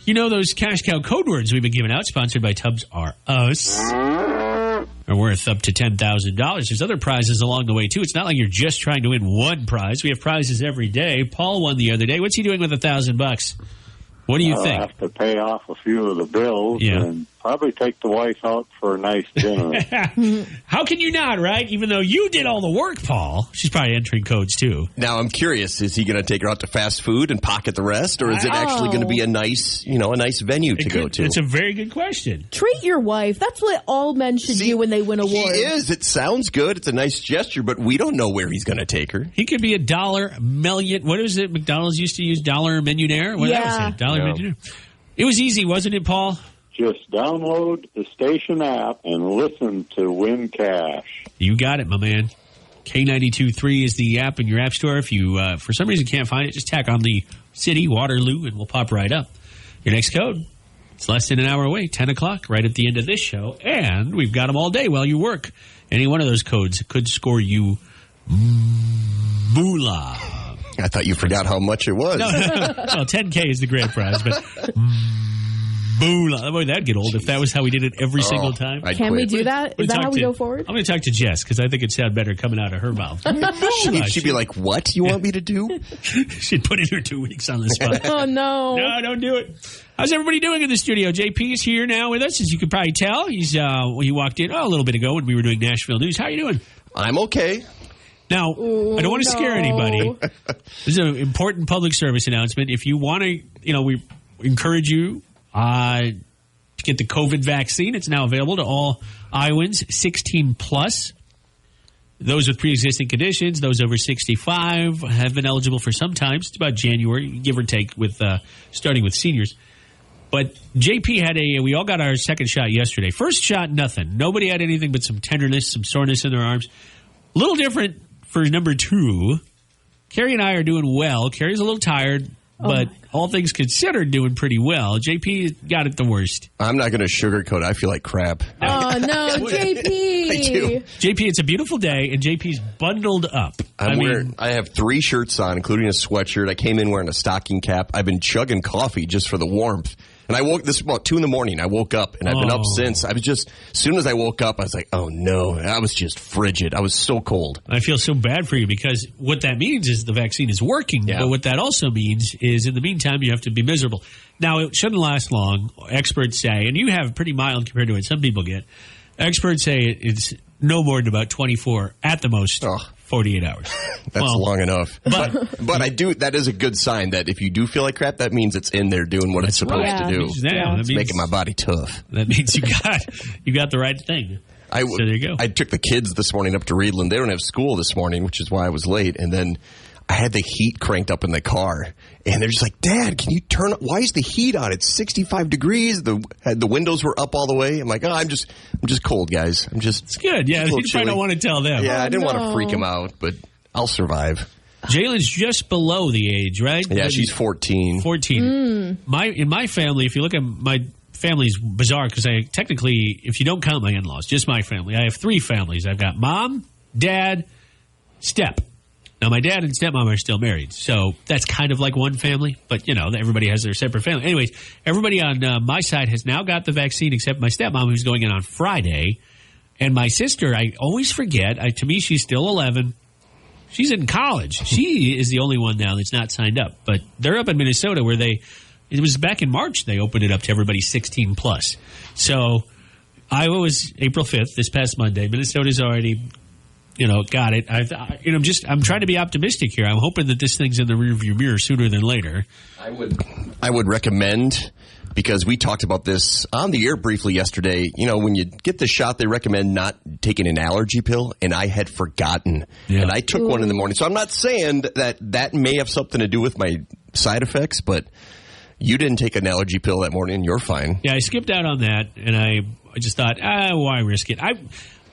You know those cash cow code words we've been giving out, sponsored by Tubbs R Us, are worth up to $10,000. There's other prizes along the way, too. It's not like you're just trying to win one prize. We have prizes every day. Paul won the other day. What's he doing with $1,000? What do you think? I'll have to pay off a few of the bills and probably take the wife out for a nice dinner. How can you not, right? Even though you did all the work, Paul. She's probably entering codes, too. Now, I'm curious, is he going to take her out to fast food and pocket the rest? Or is it actually going to be a nice venue to go to? It's a very good question. Treat your wife. That's what all men should do when they win awards. He is. It sounds good. It's a nice gesture, but we don't know where he's going to take her. He could be $1 million. What is it? McDonald's used to use $1 millionaire? What was it? $1 millionaire. It was easy, wasn't it, Paul? Just download the station app and listen to Win Cash. You got it, my man. K92.3 is the app in your app store. If you, for some reason, can't find it, just tack on the city, Waterloo, and we'll pop right up. Your next code. It's less than an hour away, 10 o'clock, right at the end of this show. And we've got them all day while you work. Any one of those codes could score you moolah. I thought you forgot how much it was. No, well, 10K is the grand prize, but moolah. Boy, that'd get old if that was how we did it every single time. Can we do that? Is that how we go forward? I'm going to talk to Jess because I think it'd sound better coming out of her mouth. She'd be like, what you want me to do? She'd put in her 2 weeks on the spot. Oh, no. No, don't do it. How's everybody doing in the studio? JP is here now with us, as you can probably tell. He walked in a little bit ago when we were doing Nashville News. How are you doing? I'm okay. Now, I don't want to scare anybody. This is an important public service announcement. If you want to, we encourage you to get the COVID vaccine. It's now available to all Iowans 16 plus. Those with pre-existing conditions, those over 65 have been eligible for some time. It's about January, give or take, with starting with seniors. But JP had we all got our second shot yesterday. First shot, nothing. Nobody had anything but some tenderness, some soreness in their arms. A little different for number 2. Carrie and I are doing well. Carrie's a little tired, but all things considered, doing pretty well. JP got it the worst. I'm not going to sugarcoat it. I feel like crap. Oh, no, JP. I do. JP, it's a beautiful day, and JP's bundled up. I have 3 shirts on, including a sweatshirt. I came in wearing a stocking cap. I've been chugging coffee just for the warmth. And I woke, this was about 2 in the morning. I woke up, and I've been up since. I was just, as soon as I woke up, I was like, oh no. I was just frigid. I was so cold. I feel so bad for you because what that means is the vaccine is working. Yeah. But what that also means is in the meantime, you have to be miserable. Now, it shouldn't last long. Experts say, and you have pretty mild compared to what some people get. Experts say it's no more than about 24, at the most, 48 hours. That's long enough. But I do, that is a good sign that if you do feel like crap, that means it's in there doing what it's supposed to do. That means, making my body tough. That means you got the right thing. So there you go. I took the kids this morning up to Reedland. They don't have school this morning, which is why I was late. And then I had the heat cranked up in the car. And they're just like, Dad, can you turn up? Why is the heat on? It's 65 degrees. The windows were up all the way. I'm like, I'm just cold, guys. It's good. Yeah, you probably don't want to tell them. Yeah, I didn't want to freak them out, but I'll survive. Jalen's just below the age, right? Yeah, she's 14. 14. In my family, if you look at my family's bizarre because I technically, if you don't count my in-laws, just my family, I have 3 families. I've got mom, dad, step. Now, my dad and stepmom are still married, so that's kind of like one family, but, everybody has their separate family. Anyways, everybody on my side has now got the vaccine except my stepmom, who's going in on Friday, and my sister, I always forget. To me, she's still 11. She's in college. She is the only one now that's not signed up, but they're up in Minnesota where it was back in March they opened it up to everybody 16 plus. So Iowa was April 5th, this past Monday. Minnesota's already got it. I'm trying to be optimistic here. I'm hoping that this thing's in the rearview mirror sooner than later. I would recommend, because we talked about this on the air briefly yesterday, when you get the shot, they recommend not taking an allergy pill, and I had forgotten. Yeah. And I took one in the morning. So I'm not saying that may have something to do with my side effects, but you didn't take an allergy pill that morning. You're fine. Yeah, I skipped out on that, and I just thought, why risk it?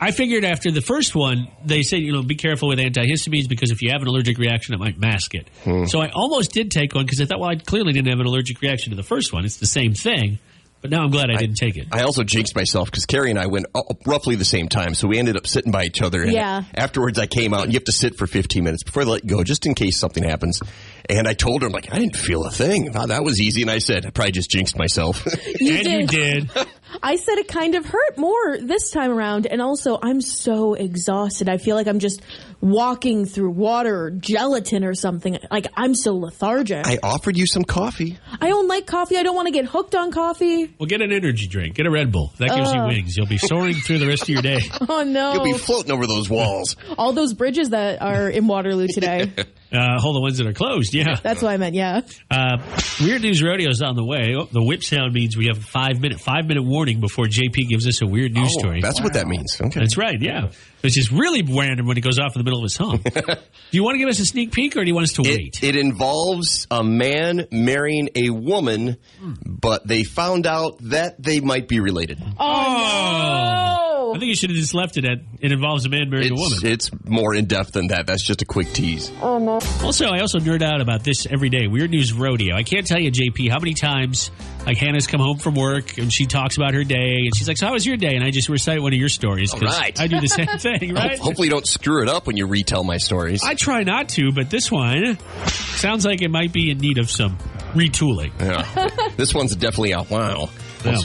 I figured after the first one, they said, be careful with antihistamines because if you have an allergic reaction, it might mask it. So I almost did take one because I thought, I clearly didn't have an allergic reaction to the first one. It's the same thing. But now I'm glad I didn't take it. I also jinxed myself because Carrie and I went roughly the same time. So we ended up sitting by each other. And afterwards, I came out, and you have to sit for 15 minutes before they let you go, just in case something happens. And I told her, I didn't feel a thing. Wow, that was easy. And I said, I probably just jinxed myself. You did. I said it kind of hurt more this time around. And also, I'm so exhausted. I feel like I'm just walking through water or gelatin or something. Like, I'm so lethargic. I offered you some coffee. I don't like coffee. I don't want to get hooked on coffee. Well, get an energy drink. Get a Red Bull. That gives you wings. You'll be soaring through the rest of your day. Oh, no. You'll be floating over those walls. All those bridges that are in Waterloo today. All the ones that are closed, yeah. That's what I meant, yeah. Weird News Rodeo is on the way. The whip sound means we have a 5-minute warning before JP gives us a weird news story. That's what that means. Okay. That's right, yeah. Which is really random when it goes off in the middle of a song. Do you want to give us a sneak peek, or do you want us to wait? It involves a man marrying a woman, but they found out that they might be related. Oh, no! I think you should have just left it at it involves a man marrying a woman. It's more in-depth than that. That's just a quick tease. Oh, no. Also, I also nerd out about this every day. Weird News Rodeo. I can't tell you, JP, how many times Hannah's come home from work and she talks about her day and she's like, so how was your day? And I just recite one of your stories because I do the same thing, right? Hopefully you don't screw it up when you retell my stories. I try not to, but this one sounds like it might be in need of some retooling. Yeah. This one's definitely a wow. Yeah.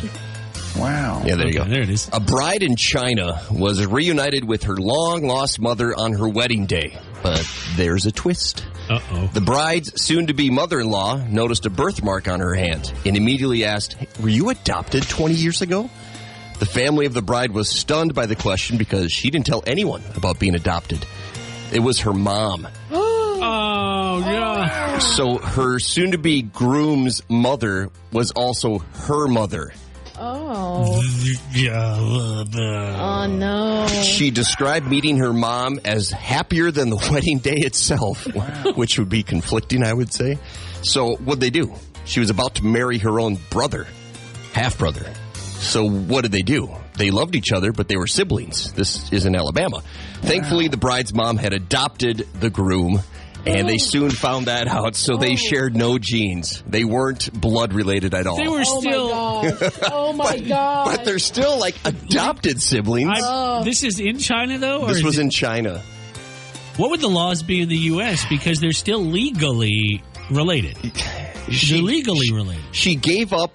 Wow. Yeah, there you go. There it is. A bride in China was reunited with her long-lost mother on her wedding day. But there's a twist. Uh-oh. The bride's soon-to-be mother-in-law noticed a birthmark on her hand and immediately asked, hey, were you adopted 20 years ago? The family of the bride was stunned by the question because she didn't tell anyone about being adopted. It was her mom. Oh, yeah. So her soon-to-be groom's mother was also her mother. Oh. Oh, no. She described meeting her mom as happier than the wedding day itself, which would be conflicting, I would say. So what'd they do? She was about to marry her own brother, half-brother. So what did they do? They loved each other, but they were siblings. This is in Alabama. Thankfully, the bride's mom had adopted the groom, and they soon found that out, so they shared no genes. They weren't blood-related at all. They were still... Oh, my God. But they're still, like, adopted siblings. This is in China, though? This was in China. What would the laws be in the U.S.? Because they're still legally related. They're legally related. She gave up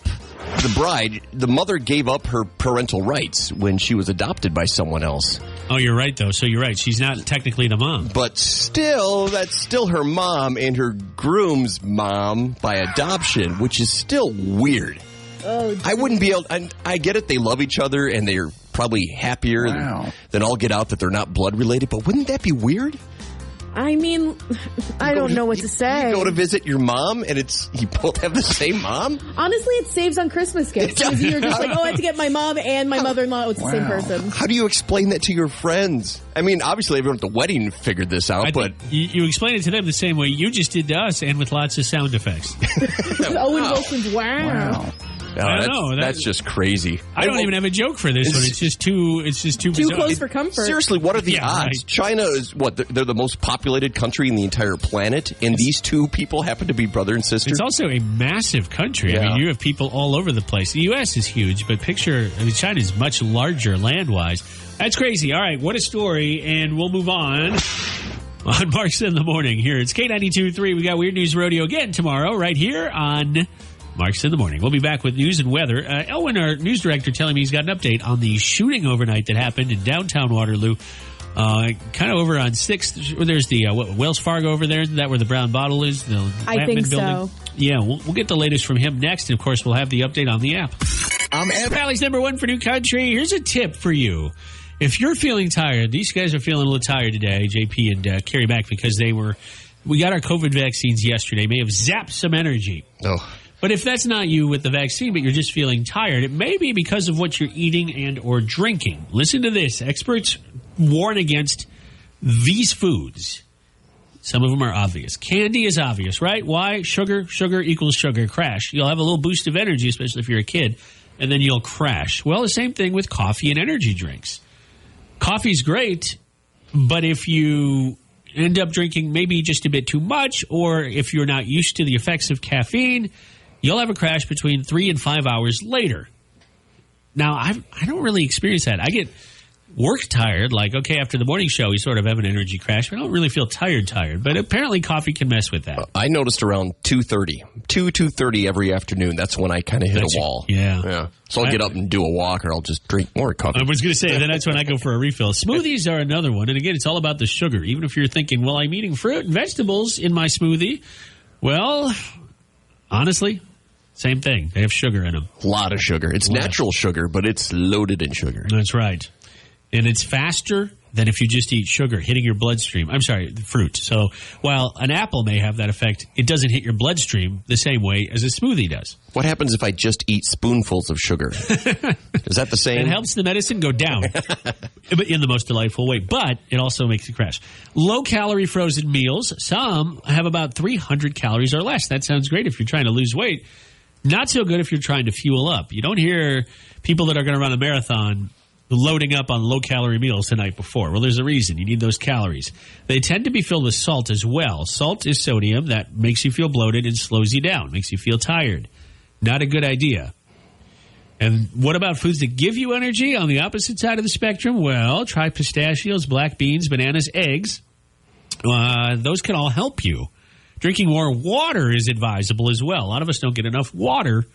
the bride, the mother gave up her parental rights when she was adopted by someone else. Oh, you're right, though. So you're right. She's not technically the mom. But still, that's still her mom and her groom's mom by adoption, which is still weird. Oh, I wouldn't be able... I get it. They love each other, and they're probably happier than all get out that they're not blood-related. But wouldn't that be weird? I mean, I don't know what to say. You go to visit your mom, and you both have the same mom? Honestly, it saves on Christmas gifts. You're just like, I have to get my mom and my mother-in-law. It's the same person. How do you explain that to your friends? I mean, obviously, everyone at the wedding figured this out, but... You explain it to them the same way you just did to us, and with lots of sound effects. Owen Wilson's wow. I don't know. That's just crazy. I don't even have a joke for this one. It's just too bizarre. Close for comfort. Seriously, what are the odds? Right. China is they're the most populated country in the entire planet, and these two people happen to be brother and sister. It's also a massive country. Yeah. I mean, you have people all over the place. The U.S. is huge, but China is much larger land-wise. That's crazy. All right, what a story, and we'll move on. On Marks in the Morning here. It's K92.3. We got Weird News Rodeo again tomorrow right here on Marks in the Morning. We'll be back with news and weather. Elwin, our news director, telling me he's got an update on the shooting overnight that happened in downtown Waterloo. Kind of over on 6th. There's the Wells Fargo over there. Is that where the brown bottle is? The I think building? so. Yeah, we'll get the latest from him next. And, of course, we'll have the update on the app. I'm Valley's #1 for New Country. Here's a tip for you. If you're feeling tired, these guys are feeling a little tired today, JP and Carrie Mack, because we got our COVID vaccines yesterday. May have zapped some energy. Oh. But if that's not you with the vaccine, but you're just feeling tired, it may be because of what you're eating and or drinking. Listen to this. Experts warn against these foods. Some of them are obvious. Candy is obvious, right? Why? Sugar equals sugar. Crash. You'll have a little boost of energy, especially if you're a kid, and then you'll crash. Well, the same thing with coffee and energy drinks. Coffee's great, but if you end up drinking maybe just a bit too much, or if you're not used to the effects of caffeine, you'll have a crash between 3 and 5 hours later. Now, I don't really experience that. I get work tired, like, okay, after the morning show, we sort of have an energy crash. I don't really feel tired, but apparently coffee can mess with that. I noticed around 2:30 every afternoon. That's when I kind of hit a wall. Yeah. So I'll get up and do a walk, or I'll just drink more coffee. I was going to say, then that's when I go for a refill. Smoothies are another one. And again, it's all about the sugar. Even if you're thinking, well, I'm eating fruit and vegetables in my smoothie. Well, honestly, same thing. They have sugar in them. A lot of sugar. It's natural sugar, but it's loaded in sugar. That's right. And it's faster than if you just eat sugar, hitting your bloodstream. I'm sorry, fruit. So while an apple may have that effect, it doesn't hit your bloodstream the same way as a smoothie does. What happens if I just eat spoonfuls of sugar? Is that the same? It helps the medicine go down in the most delightful way, but it also makes it crash. Low-calorie frozen meals. Some have about 300 calories or less. That sounds great if you're trying to lose weight. Not so good if you're trying to fuel up. You don't hear people that are going to run a marathon loading up on low-calorie meals the night before. Well, there's a reason. You need those calories. They tend to be filled with salt as well. Salt is sodium that makes you feel bloated and slows you down, makes you feel tired. Not a good idea. And what about foods that give you energy on the opposite side of the spectrum? Well, try pistachios, black beans, bananas, eggs. Those can all help you. Drinking more water is advisable as well. A lot of us don't get enough water.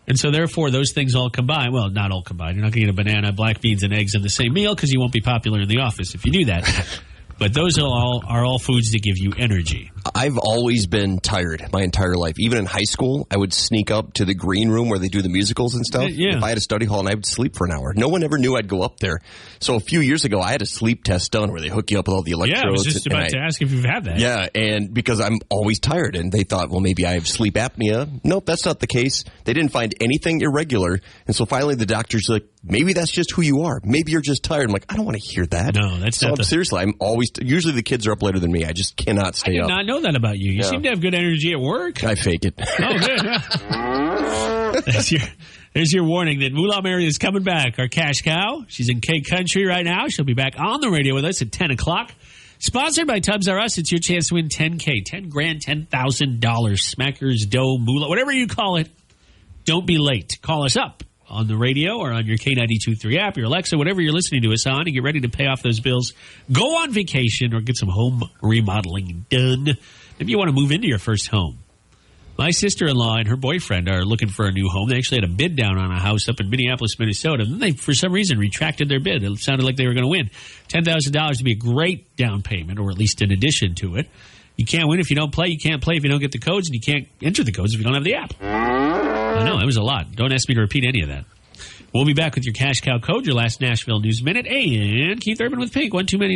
And so, therefore, those things all combine. Well, not all combined. You're not going to get a banana, black beans, and eggs in the same meal because you won't be popular in the office if you do that. But those are all foods that give you energy. I've always been tired my entire life. Even in high school, I would sneak up to the green room where they do the musicals and stuff. Yeah. If I had a study hall, and I would sleep for an hour. No one ever knew I'd go up there. So a few years ago, I had a sleep test done where they hook you up with all the electrodes. Yeah, I was just about to ask if you've had that. Yeah, and because I'm always tired, and they thought, well, maybe I have sleep apnea. Nope, that's not the case. They didn't find anything irregular. And so finally the doctor's like, maybe that's just who you are. Maybe you're just tired. I'm like, I don't want to hear that. No, that's not seriously, I'm always usually the kids are up later than me. I just cannot stay up. I did not know that about you. You seem to have good energy at work. I fake it. Oh, good. There's your warning that Moolah Mary is coming back. Our cash cow. She's in K Country right now. She'll be back on the radio with us at 10 o'clock. Sponsored by Tubbs R Us. It's your chance to win $10K, $10,000, $10,000. Smackers, dough, moolah, whatever you call it. Don't be late. Call us up on the radio or on your K92.3 app, your Alexa, whatever you're listening to us on, and get ready to pay off those bills. Go on vacation or get some home remodeling done. Maybe you want to move into your first home. My sister-in-law and her boyfriend are looking for a new home. They actually had a bid down on a house up in Minneapolis, Minnesota. And then they, for some reason, retracted their bid. It sounded like they were going to win. $10,000 would be a great down payment, or at least in addition to it. You can't win if you don't play. You can't play if you don't get the codes. And you can't enter the codes if you don't have the app. I know, that was a lot. Don't ask me to repeat any of that. We'll be back with your Cash Cow code, your last Nashville News Minute, and Keith Urban with Pink. 1 too many.